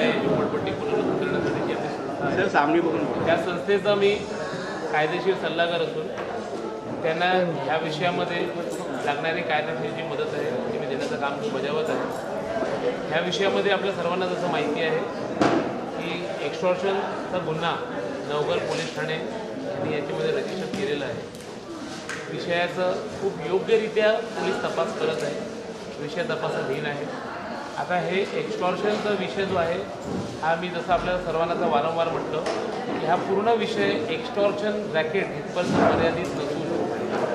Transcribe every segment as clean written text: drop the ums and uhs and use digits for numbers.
आहे झोपडपट्टी पुनर्वसन करण्यासाठीची आपली संस्था आहे. सामने बघून त्या संस्थेचा मी कायदेशीर सल्लागार असून त्यांना ह्या विषयामध्ये लागणारी कायदेशीर जी मदत आहे ती मी देण्याचं काम बजावत आहे. ह्या विषयामध्ये आपल्या सर्वांना जसं माहिती आहे की एक्स्टॉर्शनचा गुन्हा नवघर पोलीस ठाणे यांनी याच्यामध्ये रजिस्टर केलेला आहे. विषयाचं खूप योग्यरित्या पोलीस तपास करत आहे. विषय तपासाधीन आहे. आता हे एक्स्टॉर्शनचा विषय जो आहे हा मी जसं आपल्याला सर्वांना वारंवार म्हटलं की हा पूर्ण विषय एक्स्टॉर्शन रॅकेट इथपर्यंत मर्यादित नसून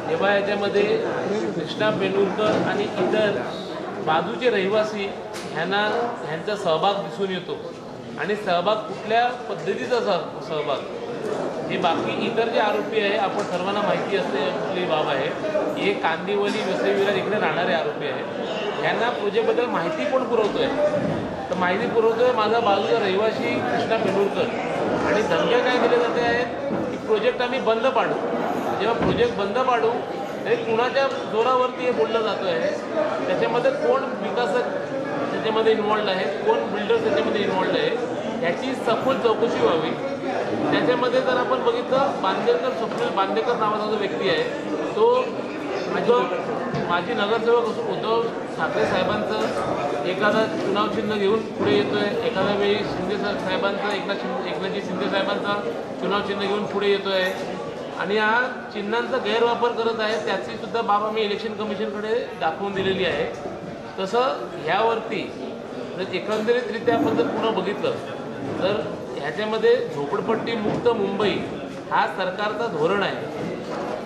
जेव्हा याच्यामध्ये कृष्णा बेनूरकर आणि इतर बाजूचे रहिवासी ह्यांचा सहभाग दिसून येतो आणि सहभाग कुठल्या पद्धतीचा सहभाग हे बाकी इतर जे आरोपी आहे आपण सर्वांना माहिती असते कुठली बाब आहे हे कांदिवली वसई विरार इकडे राहणारे आरोपी आहे. यांना प्रोजेक्टबद्दल माहिती कोण पुरवतो आहे तर माहिती पुरवतो आहे माझा बाजूचा रहिवासी कृष्णा बेनूरकर आणि धमक्या काय दिल्या जाते आहेत की प्रोजेक्ट आम्ही बंद पाडू. जेव्हा प्रोजेक्ट बंद पाडू ते कुणाच्या जोरावरती हे बोललं जातं आहे. त्याच्यामध्ये कोण विकासक त्याच्यामध्ये इन्वॉल्ड आहे कोण बिल्डर त्याच्यामध्ये इन्वॉल्ड आहे याची सखोल चौकशी व्हावी. त्याच्यामध्ये जर आपण बघितलं बांदेकर स्वप्नील बांदेकर नावाचा जो व्यक्ती आहे तो माजी नगरसेवक असून उद्धव ठाकरे साहेबांचं एखादा चुनाव चिन्ह घेऊन पुढे येतो आहे. एखाद्या वेळी शिंदे साहेबांचं एकनाथजी शिंदे साहेबांचा चुनाव चिन्ह घेऊन पुढे येतो आहे आणि हा चिन्हांचा गैरवापर करत आहे. त्याची सुद्धा बाब आम्ही इलेक्शन कमिशनकडे दाखवून दिलेली आहे. तसं ह्यावरती जर एकंदरीतरित्या आपण जर पुन्हा बघितलं तर ह्याच्यामध्ये झोपडपट्टी मुक्त मुंबई हा सरकारचा धोरण आहे.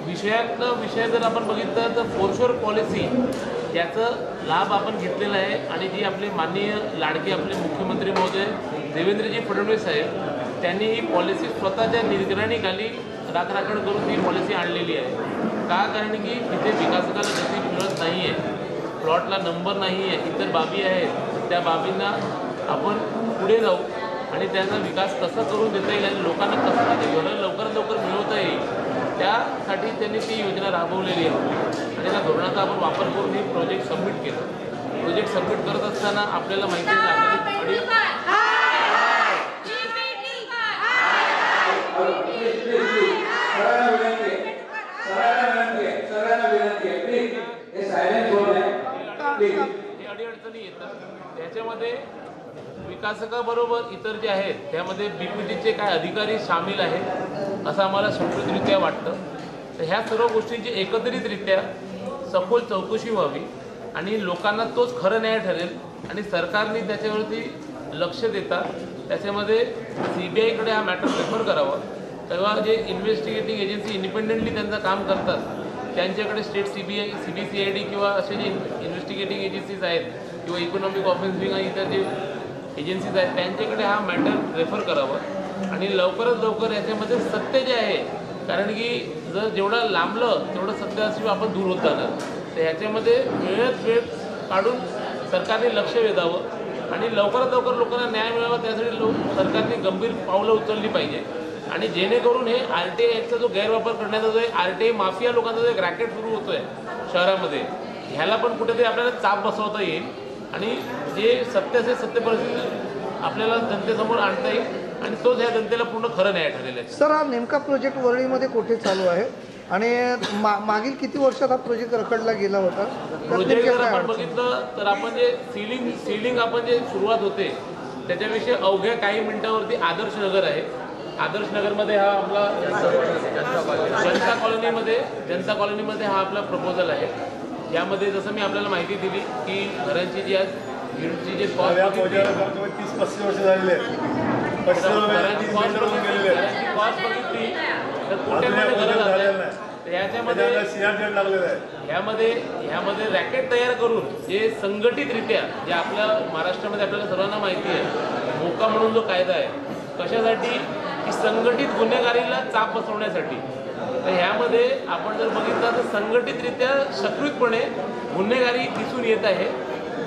विषय जर आपण बघितलं तर फोरशोर पॉलिसी याचं लाभ आपण घेतलेला आहे आणि जी आपले माननीय लाडके आपले मुख्यमंत्री महोदय देवेंद्रजी फडणवीस साहेब त्यांनी ही पॉलिसी स्वतःच्या निगराणीखाली राखराखड करून ही पॉलिसी आणलेली आहे. का कारण की तिथे विकासकाला गती मिळत नाही आहे प्लॉटला नंबर नाही आहे इतर बाबी आहेत त्या बाबींना आपण पुढे जाऊ आणि त्यांचा विकास कसा करून देता येईल आणि लोकांना कसं ते घरं लवकरात लवकर मिळवता येईल त्यासाठी त्यांनी ती योजना राबवलेली आहे आणि त्या धोरणाचा आपण वापर करून हे प्रोजेक्ट सबमिट केलं. प्रोजेक्ट सबमिट करत असताना आपल्याला माहिती आहे अडीअडचणी येतात. त्याच्यामध्ये विकासकाबरोबर इतर जे आहेत त्यामध्ये BPTचे काय अधिकारी सामील आहेत असं आम्हाला संपूर्णरित्या वाटतं. तर ह्या सर्व गोष्टींची एकत्रितरित्या सखोल चौकशी व्हावी आणि लोकांना तोच खरं न्याय ठरेल आणि सरकारने त्याच्यावरती लक्ष देता त्याच्यामध्ये CBIकडे हा मॅटर रेफर करावा. तेव्हा जे इन्व्हेस्टिगेटिंग एजन्सी इंडिपेंडेंटली त्यांचं काम करतात त्यांच्याकडे स्टेट CBCID किंवा असे जे इन्व्हेस्टिगेटिंग एजन्सीज आहेत किंवा इकॉनॉमिक ऑफेन्स विंग आणि इतर जे एजन्सीज आहेत त्यांच्याकडे हा मॅटर रेफर करावा आणि लवकरात लवकर याच्यामध्ये सत्य जे आहे कारण की जर जेवढं लांबलं तेवढं सत्याशिवाय आपण दूर होत जाणार. तर ह्याच्यामध्ये वेळेत वेळ काढून सरकारने लक्ष वेधावं आणि लवकरात लवकर लोकांना न्याय मिळावा त्यासाठी सरकारने गंभीर पावलं उचलली पाहिजे आणि जेणेकरून हे RTI ॲक्टचा जो गैरवापर करण्याचा जो RTI माफिया लोकांचा जो एक रॅकेट सुरू होतो आहे शहरामध्ये ह्याला पण कुठेतरी आपल्याला चाप बसवता येईल आणि जे सत्य असेल सत्य परिस्थिती आपल्याला जनतेसमोर आणता येईल आणि तोच ह्या जनतेला पूर्ण खरं न्याय ठरेल आहे. सर हा नेमका प्रोजेक्ट वरळीमध्ये कुठे चालू आहे आणि मागील किती वर्षात हा प्रोजेक्ट रखडला गेला होता? प्रोजेक्ट जर आपण बघितलं तर आपण जे सीलिंग आपण जे सुरुवात होते त्याच्याविषयी अवघ्या काही मिनिटांवरती आदर्श नगर आहे. आदर्श नगरमध्ये हा आपला जनता कॉलनीमध्ये हा आपला प्रपोजल आहे. यामध्ये जसं मी आपल्याला माहिती दिली की घरांची जी आज युनिटची जे कॉस्ट बघितली तर कोट्यामध्ये घरं जातात. तर ह्यामध्ये रॅकेट तयार करून जे संघटितरित्या जे आपल्या महाराष्ट्रामध्ये आपल्याला सर्वांना माहिती आहे मोका म्हणून जो कायदा आहे कशासाठी की संघटित गुन्हेगारीला चाप बसवण्यासाठी. तर ह्यामध्ये आपण जर बघितलं तर संघटितरित्या सकृतपणे गुन्हेगारी दिसून येत आहे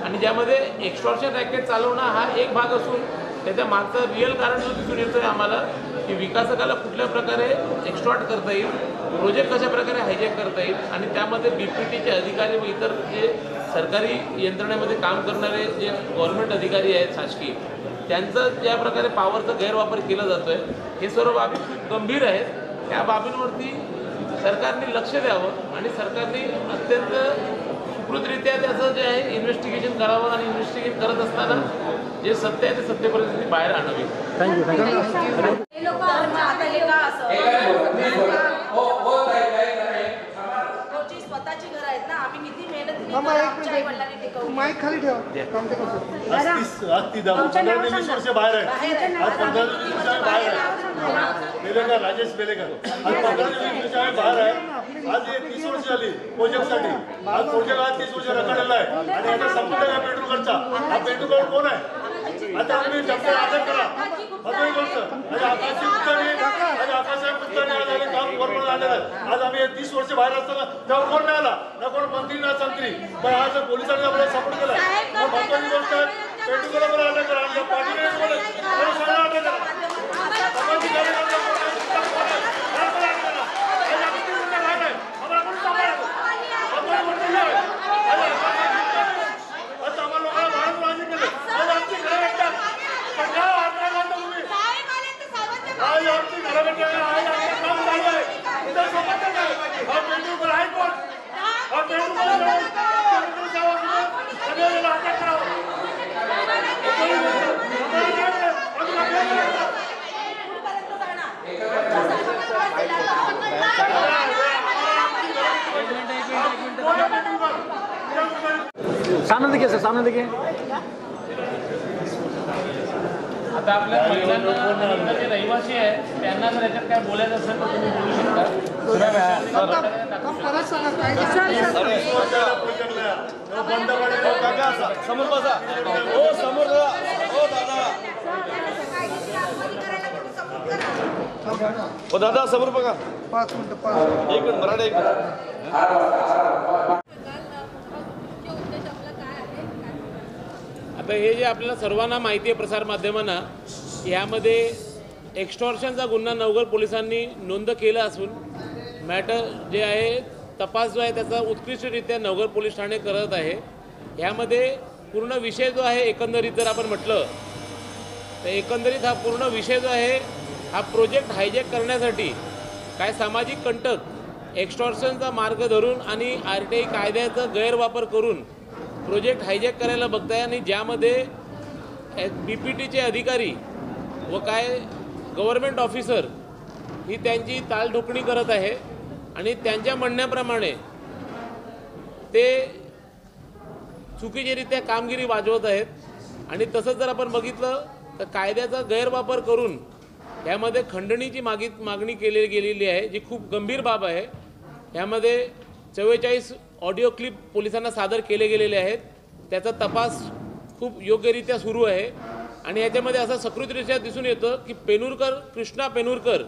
आणि ज्यामध्ये एक्स्टॉर्शन रॅकेट चालवणं हा एक भाग असून त्याच्या मागचं रिअल कारण जो दिसून येतो आहे आम्हाला की विकासकाला कुठल्या प्रकारे एक्स्टॉर्ट करता येईल प्रोजेक्ट कशा प्रकारे हायजॅक करता येईल आणि त्यामध्ये BPTचे अधिकारी व इतर जे सरकारी यंत्रणेमध्ये काम करणारे जे गव्हर्नमेंट अधिकारी आहेत शासकीय त्यांचं ज्या प्रकारे पॉवरचा गैरवापर केला जातोय हे सर्व बाबी खूप गंभीर आहेत. त्या बाबींवरती सरकारने लक्ष द्यावं आणि सरकारने अत्यंत सुकृतरित्या त्याचं जे आहे इन्व्हेस्टिगेशन करावं आणि इन्व्हेस्टिगेट करत असताना जे सत्य आहे ते सत्यपरिस्थिती बाहेर आणावी. स्वतःची घर आहेत ना, आम्ही किती मेहनत माईक खाली ठेवा. काम ते करतो. आज 15-20 वर्ष बाहेर आहे. आज 15-20 वर्ष बाहेर आहे. बेलेकर, राजेश बेलेकर आज 15-20 वर्ष बाहेर आहे. आज हे 30 वर्ष झाली प्रोजेक्टसाठी. आज प्रोजेक्ट आज 30 वर्ष रखडलेला आहे आणि आता संपूर्ण का पेट्रोलचा हा पेट्रोल कोण आहे? आता आम्ही जप्त्या अटक करा. महत्वाची गोष्ट आणि आकाशी पुस्तकाने आज आम्ही काम बरोबर आलेलं आहे. आज आम्ही 30 वर्ष बाहेर असताना तेव्हा कोण नाही आला, ना कोण मंत्री ना संत्री, पण आज पोलिसांनी आपल्याला सपोर्ट केला. महत्वाची गोष्ट आहे पेट्रोल बरोबर अटक करा आणि पाटील सगळं अटक करा. सामने देखिए सर, सामने देखिए. आता आपल्या महिलांना जे रहिवासी आहे त्यांना जर याच्यात काय बोलायचं असेल तर तुम्ही बोलू शकता. परत सांगा काय समोर बसा. हो समोर हो दादा. हो दादा समोर बघा. 5 मिनिटं. एक मिनिट मराठी एक आता हे जे आपल्याला सर्वांना माहिती आहे प्रसारमाध्यमांना, यामध्ये एक्स्टॉर्शनचा गुन्हा नवघर पोलिसांनी नोंद केला असून मॅटर जे आहे तपास जो आहे त्याचा उत्कृष्टरित्या नवघर पोलीस ठाणे करत आहे. यामध्ये पूर्ण विषय जो आहे एकंदरीत जर आपण म्हटलं तर एकंदरीत हा पूर्ण विषय जो आहे हा प्रोजेक्ट हायजॅक करण्यासाठी काय सामाजिक कंटक एक्स्टॉर्शनचा मार्ग धरून आणि RTI कायद्याचा गैरवापर करून प्रोजेक्ट हायजॅक करायला बघताय आणि ज्यामध्ये BPTचे अधिकारी व काय गव्हर्नमेंट ऑफिसर ही त्यांची तालढोकणी करत आहे आणि त्यांच्या म्हणण्याप्रमाणे ते चुकीचेरित्या कामगिरी वाजवत आहेत. आणि तसंच जर आपण बघितलं तर कायद्याचा गैरवापर करून यामध्ये खंडणीची मागणी केली गेलेली आहे, जी खूप गंभीर बाब आहे. यामध्ये 44 ऑडिओ क्लिप पोलिसांना सादर केले गेलेले आहेत. त्याचा तपास खूप योग्यरित्या सुरू आहे आणि याच्यामध्ये असं सकृतरित्या दिसून येतं की कृष्णा पेनुरकर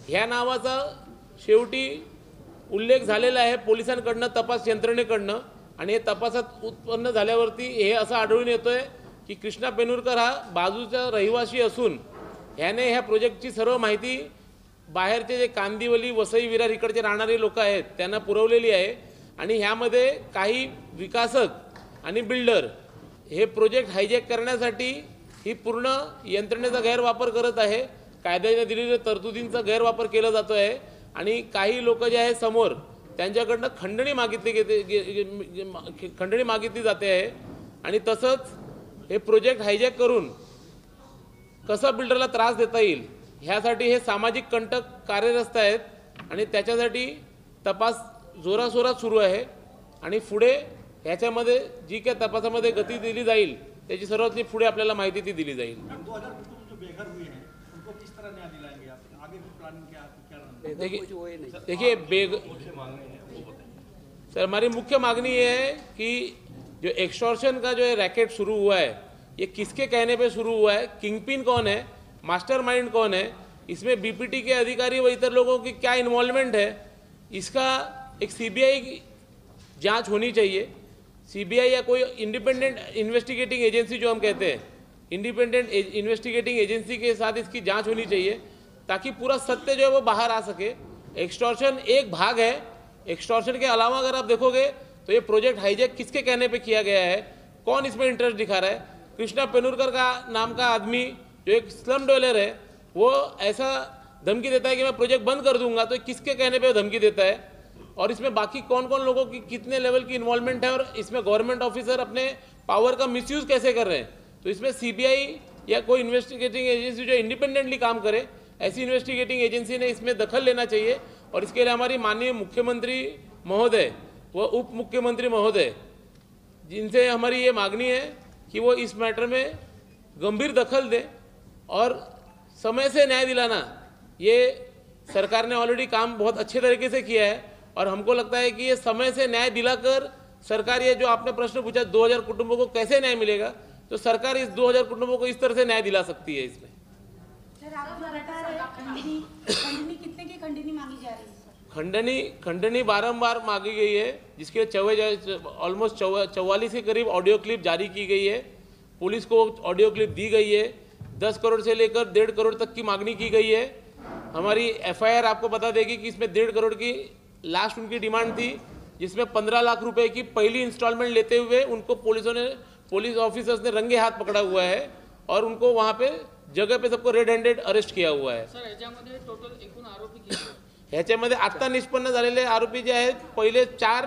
ह्या नावाचा शेवटी उल्लेख झालेला आहे पोलिसांकडनं, तपास यंत्रणेकडनं. आणि हे तपासात उत्पन्न झाल्यावरती हे असं आढळून येतं आहे की कृष्णा पेनुरकर हा बाजूचा रहिवासी असून ह्याने ह्या प्रोजेक्टची सर्व माहिती बाहेरचे जे कांदिवली, वसई, विरार इकडचे राहणारे लोक आहेत त्यांना पुरवलेली आहे. आणि ह्यामध्ये काही विकासक आणि बिल्डर हे प्रोजेक्ट हायजॅक करण्यासाठी ही पूर्ण यंत्रणेचा गैरवापर करत आहे. कायद्याने दिलेल्या तरतुदींचा गैरवापर केला जातो आहे आणि काही लोक जे आहे समोर त्यांच्याकडनं खंडणी मागितली जाते आहे. आणि तसंच हे प्रोजेक्ट हायजॅक करून कसं बिल्डरला त्रास देता येईल ह्यासाठी हे सामाजिक कंटक कार्यरत आहेत आणि त्याच्यासाठी तपास जोराशोरात सुरू आहे. आणि पुढे ह्याच्यामध्ये जी काय तपासामध्ये गती दिली जाईल त्याची सर्वात पुढे आपल्याला माहिती ती दिली जाईल. देखिए सर, हमारी मुख्य मांगनी ये है कि जो एक्सटॉर्शन का जो है रैकेट शुरू हुआ है ये किसके कहने पे शुरू हुआ है, किंगपिन कौन है, मास्टरमाइंड कौन है, इसमें BPT के अधिकारी व इतर लोगों की क्या इन्वॉल्वमेंट है, इसका एक CBI जांच होनी चाहिए. CBI या कोई इंडिपेंडेंट इन्वेस्टिगेटिंग एजेंसी जो हम कहते हैं, इंडिपेंडेंट इन्वेस्टिगेटिंग एजेंसी के साथ इसकी जांच होनी चाहिए ताकि पूरा सत्य जो है वो बाहर आ सके. एक्सटॉर्शन एक भाग है. एक्सटॉर्शन के अलावा अगर आप देखोगे तो ये प्रोजेक्ट हाईजैक किसके कहने पे किया गया है, कौन इसमें इंटरेस्ट दिखा रहा है, कृष्णा पेनूरकर का नाम का आदमी जो एक स्लम डवेलर है, वो ऐसा धमकी देता है कि मैं प्रोजेक्ट बंद कर दूंगा। तो किसके कहने पे वो धमकी देता है, और इसमें बाकी कौन कौन लोगों की कितने लेवल की इन्वॉल्वमेंट है, और इसमें गवर्नमेंट ऑफिसर अपने पावर का मिसयूज कैसे कर रहे हैं। तो इसमें सीबीआई या कोई इन्वेस्टिगेटिंग एजेंसी जो इंडिपेंडेंटली काम करे, ऐसी इन्वेस्टिगेटिंग एजेंसी ने इसमें दखल लेना चाहिए। और इसके लिए हमारी माननीय मुख्यमंत्री महोदय व उप मुख्यमंत्री महोदय, जिनसे हमारी ये मांगनी है कि वो इस मैटर में गंभीर दखल दें और समय से न्याय दिलाना। ये सरकार ने ऑलरेडी काम बहुत अच्छे तरीके से किया है, और हमको लगता है कि ये समय से न्याय दिलाकर सरकार, ये जो आपने प्रश्न पूछा 2000 कुटुंबों को कैसे न्याय मिलेगा, तो सरकार इस 2000 कुटुंबों को इस तरह से न्याय दिला सकती है। इसमें कितने की खंडनी मांगी जा रही है? खंडनी बारंबार मांगी गई है, जिसके ऑलमोस्ट 44 के करीब ऑडियो क्लिप जारी की गई है। पुलिस को ऑडियो क्लिप दी गई है। 10 करोड़ से लेकर 1.5 करोड़ तक की मांगनी की गई है। हमारी एफआईआर आपको बता देगी कि इसमें 1.5 करोड़ की लास्ट उनकी डिमांड थी, जिसमें 15 लाख रुपए की पहली इंस्टॉलमेंट लेते हुए उनको पुलिस ऑफिसर्स ने रंगे हाथ पकड़ा हुआ है, और उनको वहाँ पे जगह पे सबको रेड हँडेड अरेस्ट किया हुआ आहे। सर याच्यामध्ये टोटल एकूण आरोपी किती आहेत? ह्याच्यामध्ये आत्ता निष्पन्न झालेले आरोपी जे आहेत, पहिले 4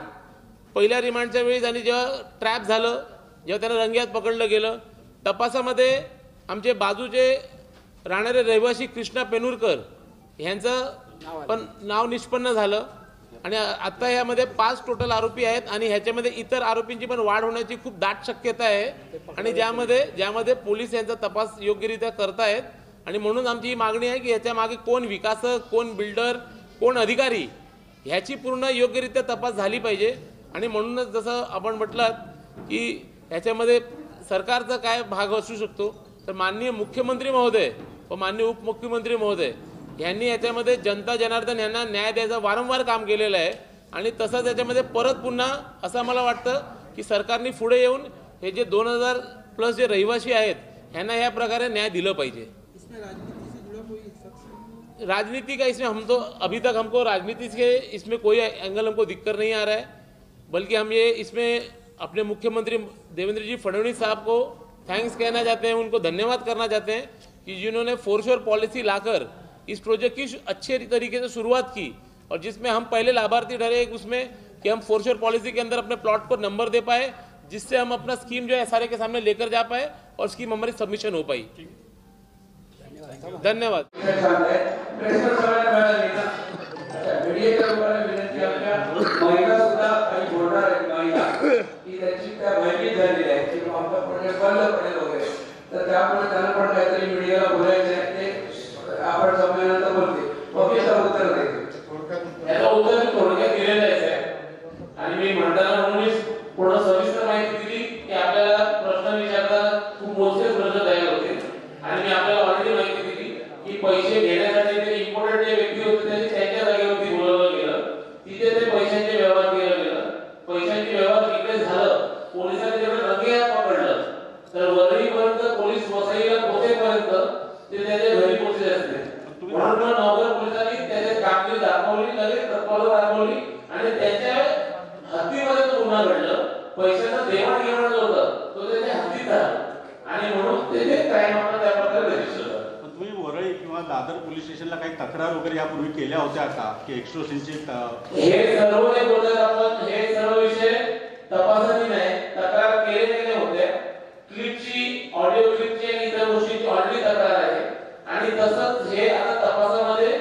पहिल्या रिमांडच्या वेळी आणि जेव्हा ट्रॅप झालं, जेव्हा त्यांना रंगेहात पकडलं गेलं, तपासामध्ये आमचे बाजूचे राहणारे रहिवासी कृष्णा पेनूरकर यांचं पण नाव निष्पन्न झालं, आणि आता यामध्ये 5 टोटल आरोपी आहेत, आणि ह्याच्यामध्ये इतर आरोपींची पण वाढ होण्याची खूप दाट शक्यता आहे, आणि ज्यामध्ये पोलीस यांचा तपास योग्यरित्या करतायत। आणि म्हणून आमची ही मागणी आहे की याच्या मागे कोण विकासक, कोण बिल्डर, कोण अधिकारी, ह्याची पूर्ण योग्यरित्या तपास झाली पाहिजे। आणि म्हणूनच जसं आपण म्हटलात की ह्याच्यामध्ये सरकारचा काय भाग असू शकतो, तर माननीय मुख्यमंत्री महोदय व माननीय उपमुख्यमंत्री महोदय यांनी याच्यामध्ये जनता जनार्दन यांना न्याय द्यायचं वारंवार काम केलेलं आहे, आणि तसंच याच्यामध्ये परत पुन्हा असं मला वाटतं की सरकारने पुढे येऊन हे जे 2000+ जे रहिवासी आहेत यांना या प्रकारे न्याय दिलं पाहिजे। राजनीति का इसमें हम तो अभी तक हमको राजनीति से इसमें कोई एंगल हमको दिक्कत नहीं आ रहा है, बल्कि हम ये इसमें अपने मुख्यमंत्री देवेंद्र जी फडणवीस साहब को थैंक्स कहना चाहते हैं, उनको धन्यवाद करना चाहते हैं कि जिन्होंने फोरश्योर पॉलिसी लाकर इस प्रोजेक्ट की अच्छे तरीके से शुरुआत की, और जिसमें हम पहले लाभार्थी ठहरे उसमें कि हम फोरश्योर पॉलिसी के अंदर अपने प्लॉट को नंबर दे पाए, जिससे हम अपना स्कीम जो है SRA के सामने लेकर जा पाए और स्कीम हमारी सबमिशन हो पाई। धन्यवाद। आणि मी म्हणताना म्हणून पूर्ण सविस्तर माहिती दिली की आपल्याला प्रश्न विचारताना खूप मोजकेच प्रश्न तयार होते, आणि मी आपल्याला ऑलरेडी माहिती दिली की पैसे घेण्यासाठी ते इम्पॉर्टंट जे व्यक्ती होते त्यांच्या जागेवरती बोलवलं गेलं, तिथे ते पैशांचे व्यवहार केले गेलं, पैशांचे व्यवहार तिकडे झालं, पोलिसांनी जेव्हा रंगेहात पकडलं तर वरळीपर्यंत पोलीस वसईला पोहोचेपर्यंत ते त्याच्या घरी पोहोचले असते। म्हणून नगर पोलिसांनी त्याचे कामगिरी दाखवली, लगेच तत्पर दाखवली, आणि त्याच्या हद्दीमध्ये तो गुन्हा घडलं, पैशाचं देवाणघेवाण जो होतं तो त्याच्या हद्दीत झाला, आणि म्हणून ते क्राईम आपण त्या प्रकारे रजिस्टर झालं। पण तुम्ही वरळी किंवा दादर पोलीस स्टेशनला काही तक्रार वगैरे यापूर्वी केल्या होत्या का की एक्स्ट्रोशनची? हे सर्व जे बोलत आपण हे सर्व विषय तपासणी नाही, तक्रार केले होते, क्लिपची ऑडिओ क्लिपची आणि इतर गोष्टींची ऑलरेडी तक्रार आहे, आणि तसंच हे आता तपासामध्ये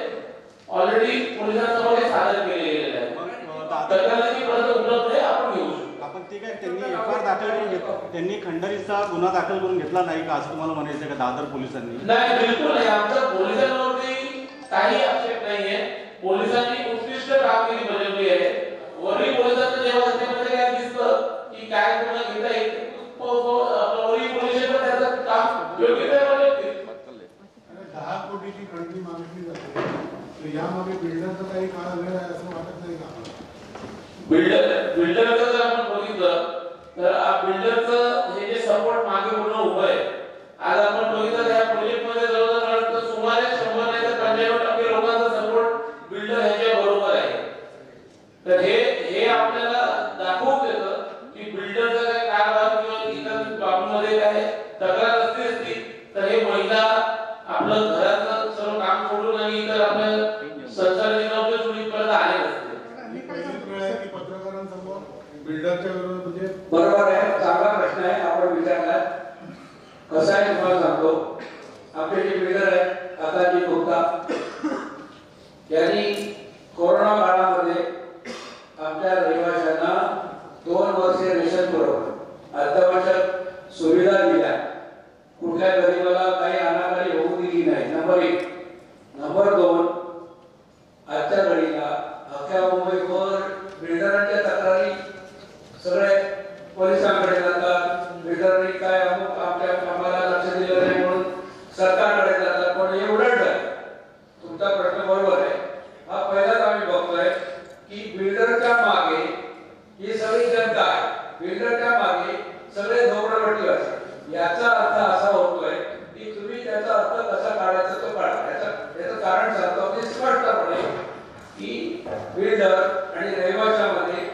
ऑलरेडी पोलिसांसमोर सादर केले गेलेले आहे। तक्रारीची प्रत उपलब्ध आहे, आपण घेऊ शकतो। आपण ते काय त्यांनी एफआयआर दाखल करून घेतला, त्यांनी खंडणीचा गुन्हा दाखल करून घेतला नाही का असं तुम्हाला म्हणायचं का दादर पोलिसांनी? नाही, बिलकुल नाही, आमच्या पोलिसांवरती काही आक्षेप नाहीये। पोलिसांनी उत्कृष्ट कामगिरी बजावली आहे। वरळी पोलिसांचं जेव्हा त्यामध्ये काय दिसतं की काय गुन्हा घेता येईल, वरळी पोलिस त्याचं काम योग्यरित्या बजावतील। 10 कोटीची खंडणी मागितली जाते, तर यामध्ये बिल्डरचा काही काळ वेळ आहे असं वाटत नाही का? बिल्डरचं जर आपण बघितलं तर बिल्डरचं हे जे सपोर्ट मागे पूर्ण उभं आहे, आज आपण बघितलं त्या प्रोजेक्टमध्ये जवळजवळ सुमारे 100 नाही तर 95% लोकांचा सपोर्ट बिल्डर ह्याच्या बरोबर आहे। तर हे आपल्याला दाखवून देतं की बिल्डरचा काय कारभार किंवा इतर बाबीमध्ये काय आपलं घरातलं सर्व काम सोडून आणि इतर आपल्या संसाराची नोकरी सोडून परत आले नसते. बरीच वेळ आहे की पत्रकारांसमोर बिल्डरच्या विरोधात म्हणजे बरोबर आहे, चांगला प्रश्न आहे आपण विचारला. कसं आहे तुम्हाला सांगतो, आपले जे बिल्डर आहेत आताजी गुप्ता यांनी कोरोना काळामध्ये आमच्या रहिवाशांना 2 वर्षे रेशन पुरवलं, अत्यावश्यक सुविधा दिल्या, कुठल्या गरीबाला काही अनाकारी होऊ दिली नाही. नंबर 1. नंबर 2, आजच्या घडीला अख्ख्या मुंबईवर बिल्डरांच्या तक्रारी सगळे पोलिसांकडे जातात. बिल्डरनी काय आपल्या कामाला लक्ष दिलं नाही म्हणून सरकारकडे जातात. पण एवढंच आहे, तुमचा प्रश्न बरोबर आहे. हा पहिलाच आम्ही बघतोय की बिल्डरच्या मागे ही सगळी जनता आहे, बिल्डरच्या मागे सगळे झोपडपट्टीवासी. याचा अर्थ असा होतोय की तुम्ही त्याचा अर्थ कसा काढायचा तो काढा. याचं कारण सांगतो की स्पष्टपणे की बिल्डर आणि रहिवाशामध्ये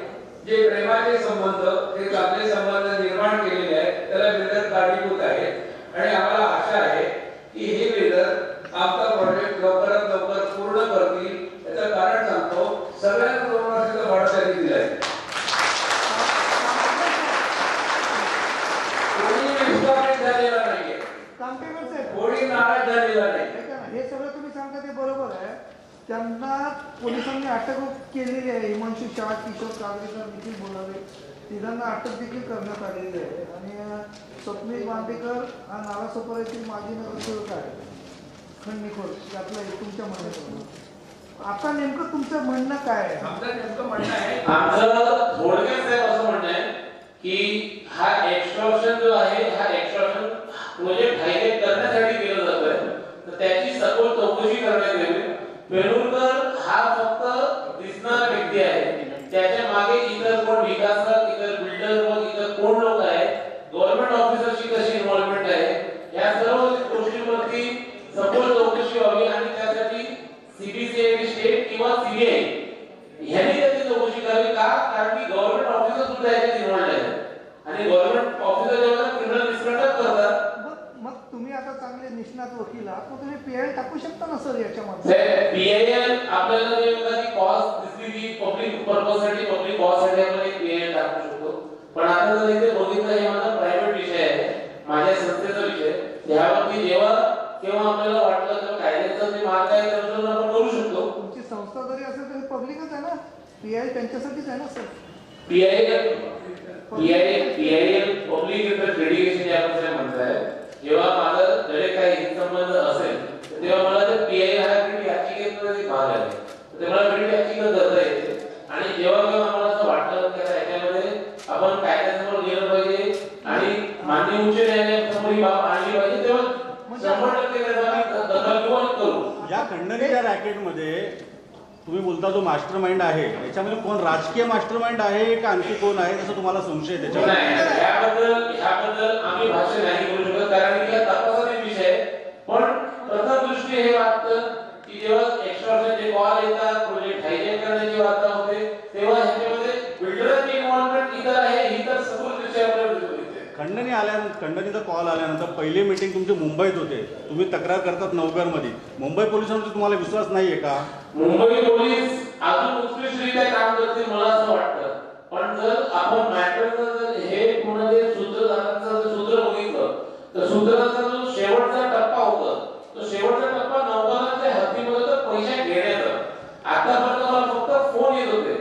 जे प्रेमाचे संबंध, ते चांगले संबंध निर्माण केलेले आहेत, त्याला बिल्डर कारणीभूत आहेत. आणि आम्हाला आशा आहे की हे बिल्डर आमचा प्रोजेक्ट लवकरात लवकर पूर्ण करतील. याचं कारण सांगतो, सगळ्यांना 2 वर्षाचं भाडं त्यांनी दिलं आहे. कोणी विश्वास झालेला नाहीये, कामठेकर साहेब, कोणी नाराज झालेला नाही. ऐका ना, हे सगळं तुम्ही सांगता ते बरोबर आहे. त्यांना पोलिसांनी अटक केलेली आहे. हिमांशू शाह, किशोर कागरेकर, निखिल बोलावे तिघांना अटक देखील करण्यात आलेली आहे. आणि स्वप्नील बांदेकर हा नालासोपारा येथील माजी नगरसेवक आहे, खंडणीखोर, त्यातला एक तुमच्या म्हणण्यात. आता नेमकं तुमचं म्हणणं काय आहे? आमचं नेमकं म्हणणं आहे, आमचं थोडक्यात साहेब असं म्हणणं आहे की हा एक्स्ट्रॉक्शन जो आहे, हा एक्स्ट्रॉक्शन प्रोजेक्ट हायटेक करण्यासाठी केलं जातोय, तर त्याची सखोल चौकशी करण्यात यावी. पेरुरकर हा फक्त दिसणारा व्यक्ती आहे, त्याच्या मागे इतर कोण विकासक, इतर बिल्डर व इतर कोण लोक आहेत, गव्हर्नमेंट ऑफिसरची कशी इन्व्हॉल्वमेंट आहे, या सर्व गोष्टींवरती सखोल चौकशी व्हावी. आणि त्यासाठी सीबीसीआयडी स्टेट किंवा सीबीआय यांनी त्याची चौकशी करावी. का? कारण की गव्हर्नमेंट ऑफिसर सुद्धा याच्यात इन्व्हॉल्व आहेत आणि गव्हर्नमेंट ऑफिसर जेव्हा क्रिमिनल मिसकंडक्ट करतात. मग तुम्ही आता चांगले निष्णात वकील आहात, मग तुम्ही पीआय टाकू शकता ना सर याच्यामध्ये? पीआयएल आपल्याला जे एखादी कॉस्ट दिसली की पब्लिक पर्पजसाठी, पब्लिक कॉस्टसाठी आपण एक पीआयएल टाकू शकतो. पण आता जर इथे बघितलं, हे माझा प्रायव्हेट विषय आहे, माझ्या संस्थेचा विषय, त्यावरती जेव्हा केव्हा आपल्याला वाटलं तेव्हा कायद्याचा जे मार्ग आहे त्यानुसार आपण करू शकतो. तुमची संस्था जरी असेल तरी पब्लिकच आहे ना, पीआय त्यांच्यासाठीच आहे ना sir. PIL public interest litigation जे आपण म्हणताय, जेव्हा माझं जरी काही हितसंबंध असेल तेव्हा मला ते पीआय हा रिट याचिकेचा एक भाग आहे, ते मला रिट याचिका करता येते. आणि जेव्हा केव्हा आम्हाला असं वाटलं की याच्यामध्ये आपण कायद्यासमोर गेलं पाहिजे आणि माननीय उच्च न्यायालयासमोर ही बाब आणली पाहिजे, तेव्हा 100% त्याचा दखल घेऊ आणि करू. या खंडणीच्या रॅकेटमध्ये तुम्ही बोलता जो मास्टर माइंड आहे, याच्यामध्ये कोण राजकीय मास्टर माइंड आहे का आणखी कोण आहे, असं तुम्हाला संशय त्याच्यामध्ये? नाही, याबद्दल आम्ही भाष्य नाही करू शकत, कारण की तपासाचा विषय आहे. पण प्रथम दृष्टी हे वाटतं की जेव्हा एक्स्ट्रॉक्शनचे कॉल येतात, प्रोजेक्ट हायजेक करण्याची वार्ता होते, तेव्हा ह्याच्यामध्ये बिल्डरची इन्व्हॉल्वमेंट इतर आहे, ही तर सखोल दृष्टी आपल्याला दिसून येते. खंडणीचा कॉल आल्यानंतर पहिली मीटिंग तुमची मुंबईत होते, तुम्ही तक्रार करतात नवघरमध्ये. मुंबई पोलिसांवरती तुम्हाला विश्वास नाहीये का? मुंबई पोलीस अजून उत्कृष्टरित्या काम करतील मला असं वाटतं. पण जर आपण मॅटरचं जर हे पूर्ण जे सूत्रधारांचं सूत्र बघितलं, तर सूत्राचा जो शेवटचा टप्पा होता, तो शेवटचा टप्पा नवघरांच्या हद्दीमध्ये तर पैसे घेण्याचा. आतापर्यंत मला फक्त फोन येत होते,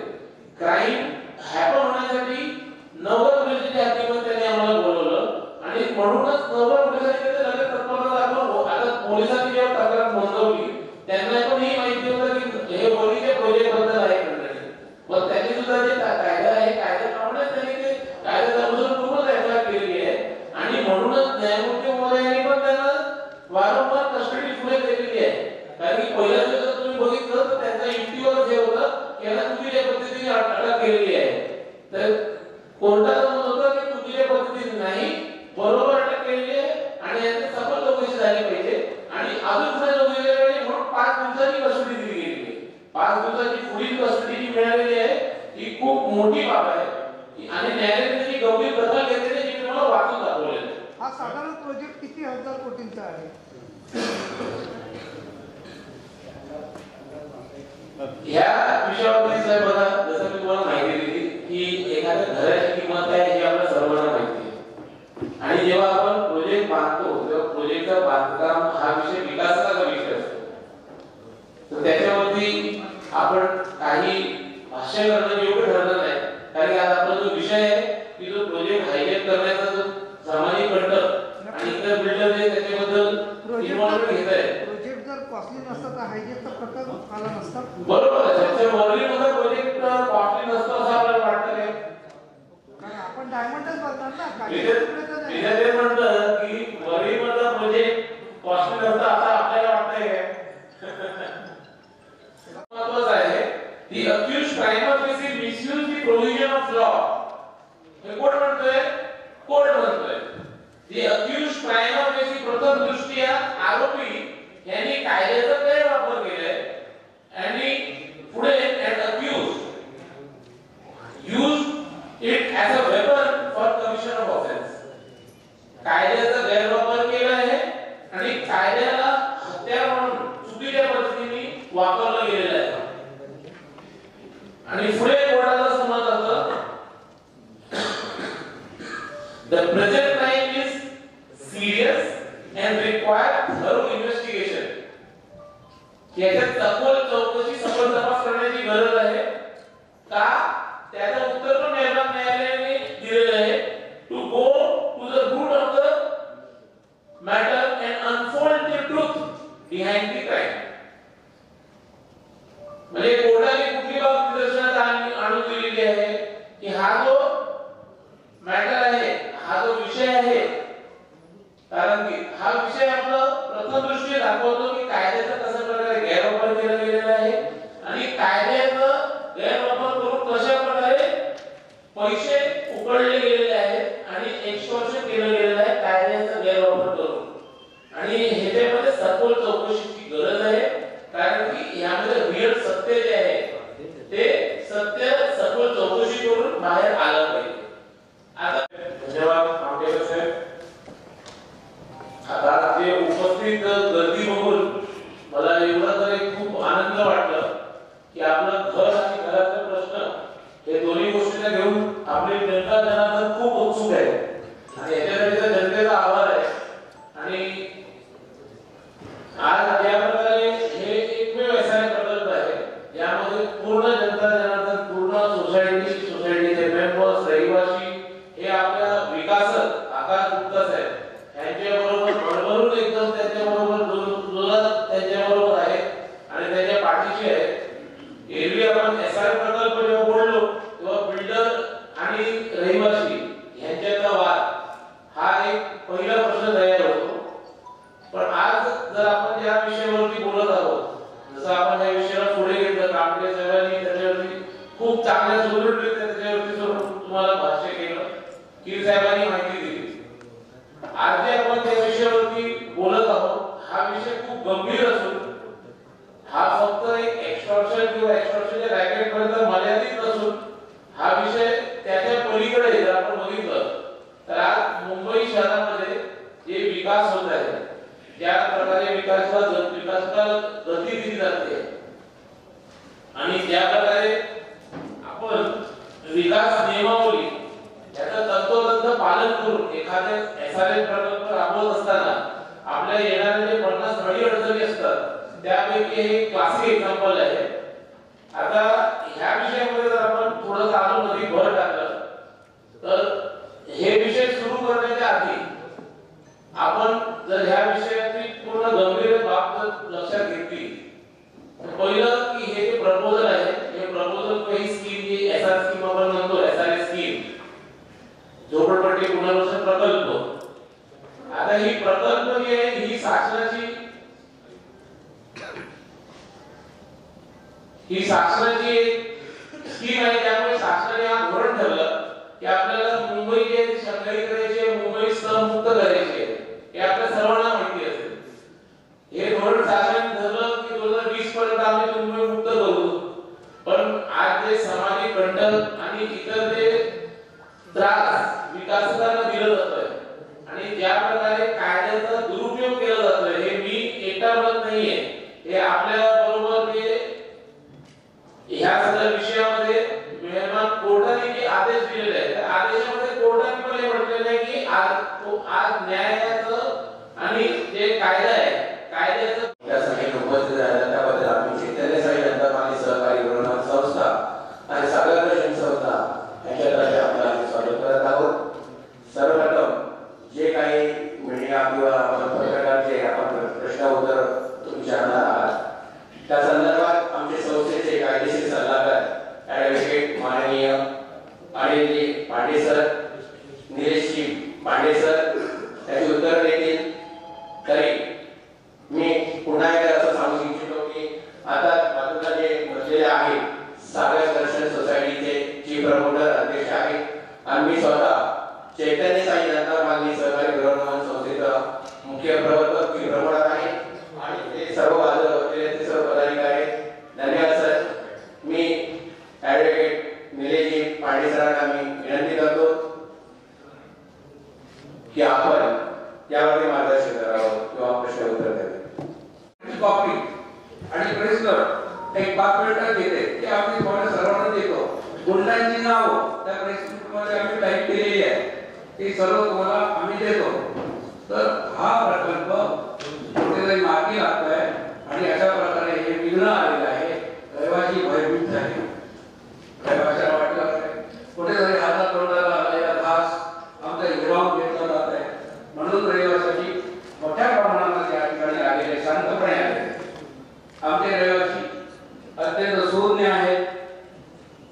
क्राईम हॅपन होण्यासाठी नवघर पोलिसांच्या हद्दीमध्ये त्यांनी आम्हाला बोलवलं आणि म्हणूनच नवघर पोलिसांनी लगेच तत्परता दाखवून आता पोलिसांनी जेव्हा तक्रार नोंदवली, त्यांना पण ही माहिती होतं की हे होलीचे प्रोजेक्ट बद्दल आहे. मग त्यांनी सुद्धा जे कायदा आहे, कायद्याप्रमाणे त्यांनी ते कायद्यानुसार पूर्ण तक्रार केलेली आहे. आणि म्हणूनच न्यायमूर्ती महोदयांनी पण त्यांना वारंवार कस्टडी पुढे दिलेली आहे. कारण की पहिल्या दिवसात तुम्ही बघितलं तर त्यांचा युक्तीवर जे होतं की याला चुकीच्या पद्धतीने अटक केलेली आहे. तर कोर्टाचं मत होतं की चुकीच्या पद्धतीने नाही, बरोबर अटक केलेली आहे आणि यांची सफल चौकशी झाली पाहिजे. आणि अजून पुढे चौकशी झाली म्हणून 5 दिवसांची कस्टडी दिली गेली आहे. 5 दिवसाची पुढील कस्टडी जी मिळालेली आहे ही खूप मोठी बाब आहे आणि न्यायालयाने त्याची गंभीर दखल घेतलेली आहे, जी मला वाचून दाखवलेलं आहे. हा साधारण प्रोजेक्ट किती हजार कोटींचा आहे? बांधकाम हा विषय विकासाचा विषय असतो, तर त्याच्यावरती आपण काही भाष्य करणं योग्य ठरलं नाही. कारण आज आपला जो विषय आहे की जो प्रोजेक्ट हायजेक करण्याचा जो सामाजिक कंटक आणि इतर बिल्डर जे त्याच्याबद्दल इन्व्हॉल्वमेंट घेत आहेत. प्रोजेक्ट जर कॉस्टली नसता तर हायजेकचा प्रकार आला नसता. बरोबर आहे, त्याच्या वॉल्यूममध्ये प्रोजेक्ट कॉस्टली नसतो असं आपल्याला वाटतं काय? कारण आपण डायमंडच बोलतात ना, ते म्हणतं की वॉल्यूमचा प्रोजेक्ट कॉस्टली नसतं असं आपल्याला वाटतंय काय? महत्त्वाचं आहे the accused prima facie misuse the provision of law. हे कोण म्हणतोय? कोर्ट म्हणतोय. the accused prima facie प्रथम दृष्ट्या आरोपी यांनी कायद्याचा गैरवापर केलाय आणि पुढे and accused used it as a weapon for commission of offense. कायद्याचा गैरवापर केला आहे आणि कायद्याला हत्यार म्हणून चुकीच्या पद्धतीने वापरलं गेलेलं आहे. आणि पुढे कोर्टाला समज जातं the present crime is serious and require thorough investigation. याच्यात सखोल चौकशी सखोल तपास करण्याची गरज आहे का त्याचं उत्तर पण न्यायालयाने दिलेलं आहे. to go to the root of the matter and unfold the truth behind the crime. म्हणजे कोर्टाने कुठली बाब निदर्शनास आणून दिलेली आहे की हा जो मॅटर आहे, हा जो विषय आहे, कारण की हा विषय आपला प्रथम दृष्टी दाखवतो की कायद्याचा कशा प्रकारे गैरवापर केला गेलेला आहे आणि कायद्याचा गैरवापर करून कशा प्रकारे पैसे उकळले गेलेले आहेत आणि एक्सटॉर्शन केलं गेलेलं आहे कायद्याचा गैरवापर करून. आणि ह्याच्यामध्ये सखोल चौकशीची गरज आहे कारण की यामध्ये रिअल सत्य जे आहे ते सत्य सखोल चौकशी करून बाहेर आलं पाहिजे. आता धन्यवाद आमच्याकडे साहेब. आता जे उपस्थित गर्दी बघून मला एवढं तरी खूप आनंद वाटला की आपलं घर आणि घराचे प्रश्न हे दोन्ही गोष्टीला घेऊन आपली जनता जनार्दन खूप उत्सुक आहे आणि याच्यासाठी तर जनतेचा आभार आहे. आणि आज या प्रकारे हे एकमेव एसआय प्रकल्प आहे यामध्ये पूर्ण जनता जनार्दन, पूर्ण सोसायटीचे मेंबर्स, रहिवासी हे आपल्या विकासक आकाश गुप्ता साहेब यांच्याबरोबर भरभरून एकदम त्यांच्याबरोबर जोरात त्यांच्याबरोबर आहे आणि त्यांच्या पाठीशी आहे. एरवी आपण एसआय प्रकल्प जेव्हा बोललो तेव्हा बिल्डर आणि रहिवासी यांच्यातला वाद हा एक पहिला प्रश्न तयार होतो. पण आज जर आपण या विषयावरती बोलत आहोत, जसं आपण या विषयाला पुढे घेतलं, कांबळे साहेबांनी त्याच्यावरती खूप चांगल्या सुदृढरित्या त्याच्यावरती तुम्हाला भाष्य केलं, कीर साहेबांनी माहिती दिली. आज जे आपण त्या विषयावरती बोलत आहोत हा विषय खूप गंभीर असून हा फक्त एक एक्सटॉर्शन किंवा एक्सटॉर्शनच्या रॅकेट पर्यंत मर्यादित नसून हा विषय त्याच्या पलीकडे जर आपण बघितलं तर आज मुंबई शहरामध्ये जे विकास होत आहे, ज्या प्रकारे विकासाला गती दिली जाते आणि ज्या प्रकारे आपण विकास नियमावली याचं तंतोतंत पालन करून एखादे एसआरएस प्रकल्प राबवत असताना आपल्या येणारे जे 50 घडी अडचणी असतात त्यापैकी हे क्लासिक एक्झाम्पल आहे. आता ह्या विषयामध्ये जर आपण थोडंसं अजून अधिक भर टाकलं तर हे विषय सुरू करण्याच्या आधी आपण जर ह्या विषयाची पूर्ण गंभीर बाब लक्षात घेतली तर पहिलं की हे जे प्रपोजल आहे हे प्रपोजल काही स्कीम जी एसआर स्कीम आपण म्हणतो, एसआरएस स्कीम, झोपडपट्टी पुनर्वसन प्रकल्प. आता ही प्रकल्प जी आहे ही शासनाची एक स्कीम आहे. त्यामुळे शासनाने हा धोरण ठरलं की आपल्याला मुंबई जे शहरी करायची, मुंबई स्तमुक्त करायची हे आपल्या सर्वांना माहिती असेल. हे धोरण शासन ठरलं की 2020 पर्यंत आम्ही मुंबई मुक्त करू. पण आज जे सामाजिक कंटक आणि इतर जे त्रास विकासकांना दिलं जातोय आणि ज्या प्रकारे कायद्याचा दुरुपयोग केला जातोय हे मी एकटा म्हणत नाहीये, हे आपल्या बरोबर जे ह्या सगळ्या विषयामध्ये मेहमान कोर्टाने जे आदेश दिलेले आहेत त्या आदेशामध्ये कोर्टाने पण हे म्हटलेलं आहे की आज न्यायाचं आणि जे कायदा कॉपी आणि प्रेस नोट एक 5 मिनिटात घेते की आम्ही तुम्हाला सर्वांना देतो. गुंडांची नाव त्या प्रेस नोटमध्ये आम्ही टाईप केलेली आहे, ती सर्व तुम्हाला आम्ही देतो. तर हा प्रकल्प कुठेतरी मागे लागतोय आणि अशा प्रकारे हे विघ्न आलेलं आहे. रहिवासी भयभीत झाले, रहिवाशाला वाटलं कुठेतरी हातात तोंडाला आलेला घास आमचा हिरावून घेतला जात आहे. म्हणून रहिवाशाची मोठ्या प्रमाणामध्ये या ठिकाणी आलेले, शांतपणे आले. आमचे रहिवासी अत्यंत सुज्ञ आहेत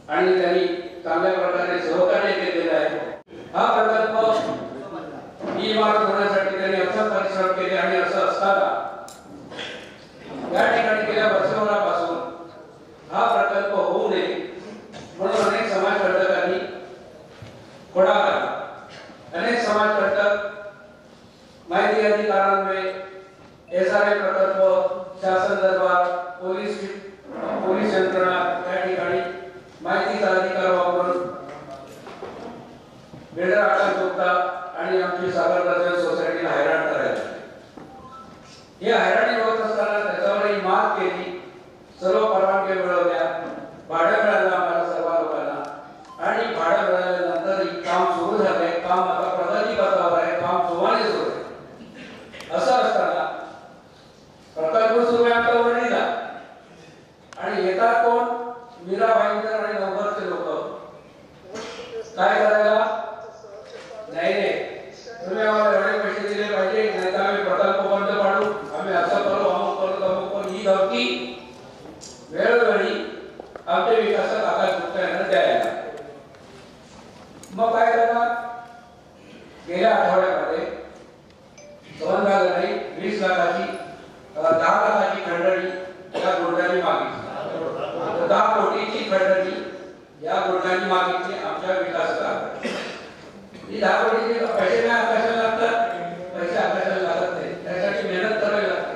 आणि त्यांनी चांगल्या प्रकारे सहकार्य केलेलं आहे. हा प्रकल्प ही इमारत होण्यासाठी त्यांनी असा परिश्रम केले आणि असं असताना या ठिकाणी गेल्या वर्षभरापासून हा प्रकल्प होऊ नये म्हणून अनेक समाजकंटकांनी खोडा काढला. अनेक समाजकंटक माहिती अधिकारांमुळे SRA प्रकल्प, शासन दरबार, पोलीस यंत्रणा या ठिकाणी माहितीचा अधिकार वापरून बिल्डर आकार चुकता आणि आमची सागर दर्शन सोसायटीला हैराण करायची. ही हैराणी होत असताना त्याच्यावरही मात केली. सर्व परवानगी मिळवल्या, भाडं मिळालं आम्हाला सर्व लोकांना आणि भाडं मिळाल्यानंतर काम सुरू झालंय. काम आता प्रगती पथावर आहे, काम जोमाने सुरू आहे. असं असताना प्रकल्प सुरू आहे आमच्या वर्णीला आणि येतात कोण? मीरा भाईंदर आणि नवघरचे लोक. काय करायला? नाही तुम्ही आम्हाला एवढे पैसे दिले पाहिजे, नाही तर आम्ही प्रकल्प बंद पाडू, आम्ही असं करू, अमुक करू, तमुक करू. ही धमकी वेळोवेळी आमच्या विकासात आकार चुकताना द्यायला. मग काय करणार? गेल्या आठवड्यामध्ये सहन झालं नाही. 20 लाखाची 10 लाखाची खंडणी या गुंडांनी मागितली. 10 कोटीची खंडणी या गुंडांनी मागितली आमच्या विकासाला. ही 10 कोटीचे पैसे नाही आकाशाला लागतात, पैसे आकाशाला लागत नाही, त्यासाठी मेहनत करावी लागते.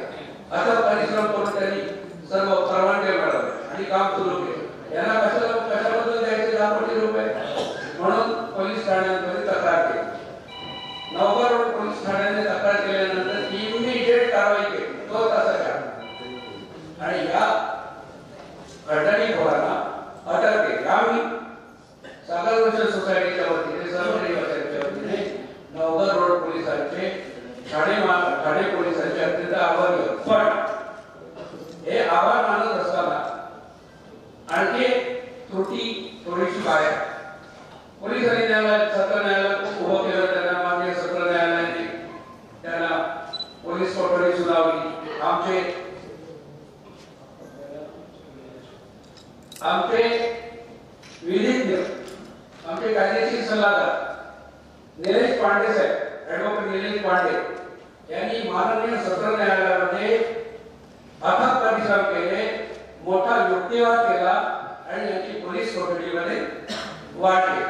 असा परिश्रम करून त्यांनी सर्व परवानगी मिळवले आणि काम सुरू केले. यांना कशाबद्दल द्यायचे 10 कोटी रुपये? म्हणून पोलीस ठाण्यामध्ये तक्रार केली. नवघर रोड पोलीस ठाण्याने तक्रार केल्यानंतर इमिडिएट कारवाई केली 2 तासाच्या आणि या खंडणीखोरांना अटक केली. आम्ही सागर दर्शन सोसायटीच्या वतीने सर्व रहिवाशांच्या वतीने नवघर रोड पोलिसांचे ठाणे पोलिसांचे अत्यंत आभारी आहोत. पण हे आभार मानत असताना आणखी त्रुटी थोडीशी बाहेर. पोलीस आणि न्यायालयात, सत्र न्यायालयात उभं केलं. त्यांना माननीय सत्र न्यायालयाने त्यांना पोलीस कोठडी सुनावली. आमचे विधिज्ञ, आमचे कायदेशीर सल्लागार निलेश पांडे साहेब, ॲडव्होकेट निलेश पांडे यांनी माननीय सत्र न्यायालयामध्ये अथक परिश्रम केले, मोठा युक्तिवाद केला आणि यांची पोलीस कोठडीमध्ये वाढले.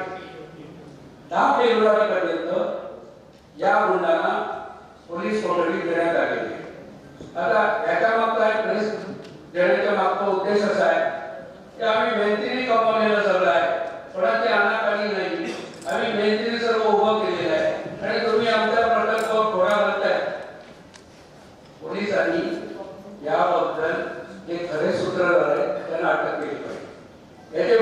10 फेब्रुवारीपर्यंत या गुंडांना पोलीस कोठडी देण्यात आलेली आहे. आता याच्या मागचा एक प्रेस देण्याच्या मागचा उद्देश असा आहे की आम्ही मेहनतीने कमवलेलं सगळं आहे, कोणाची अनाकारी नाही, आम्ही मेहनतीने सर्व उभं केलेलं आहे आणि तुम्ही आमच्या प्रकल्पावर घोडा घालताय. पोलिसांनी याबद्दल जे खरे सूत्रधार आहेत त्यांना अटक केली पाहिजे. याचे